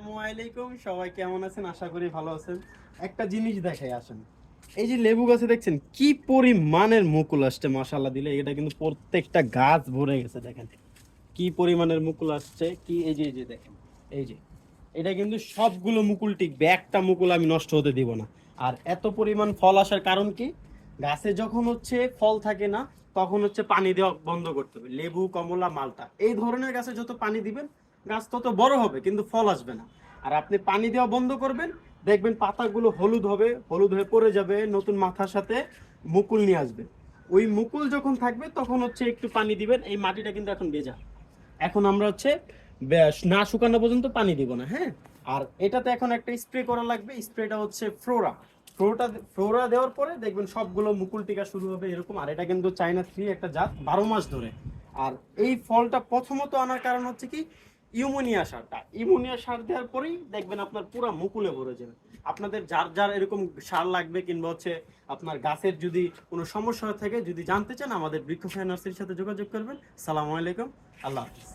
আসসালামু আলাইকুম, সবাই কেমন আছেন? আশা করি ভালো আছেন। একটা জিনিস দেখাই আসেন। এই যে লেবু গাছে দেখছেন কি পরিমাণের মুকুল আসছে, মাশাআল্লাহ দিলে এটা কিন্তু প্রত্যেকটা গাছ ভরে গেছে। দেখেন কি পরিমাণের মুকুল আসছে, কি এই যে দেখেন, এই যে এটা কিন্তু সবগুলো মুকুল টিকবে, একটা মুকুল আমি নষ্ট হতে দিব না। আর এত পরিমাণ ফল আসার কারণ কি, গাছে যখন হচ্ছে ফল থাকে না, তখন হচ্ছে পানি দেওয়া বন্ধ করতে হবে। লেবু, কমলা, মালটা এই ধরনের গাছে যত পানি দিবেন গাছ তত বড় হবে, কিন্তু ফল আসবে না। আর আপনি পানি দেওয়া বন্ধ করবেন, দেখবেন পাতাগুলো হলুদ হবে, হলুদ হয়ে পড়ে যাবে, নতুন মাথার সাথে মুকুল নিয়ে আসবে। ওই মুকুল যখন থাকবে তখন হচ্ছে একটু পানি দিবেন। এই মাটিটা কিন্তু এখন ভেজা, এখন আমরা হচ্ছে না শুকানো পর্যন্ত পানি দিব না, হ্যাঁ। আর এটাতে এখন একটা স্প্রে করা লাগবে, স্প্রেটা হচ্ছে ফ্লোরা। ফ্লোরা দেওয়ার পরে দেখবেন সবগুলো মুকুল টিকা শুরু হবে এরকম। আর এটা কিন্তু চাইনা থ্রি একটা জাত, 12 মাস ধরে। আর এই ফলটা প্রথমত আনার কারণ হচ্ছে কি, ইউমোনিয়া সারটা। ইউমোনিয়া সার দেওয়ার পরেই দেখবেন আপনার পুরো মুকুলে ভরে যাবে। আপনাদের যার যার এরকম সার লাগবে কিংবা হচ্ছে আপনার গাছের যদি কোনো সমস্যা হয়ে থাকে, যদি জানতে চান, আমাদের বৃক্ষ নার্সারির সাথে যোগাযোগ করবেন। সালামু আলাইকুম, আল্লাহ হাফিজ।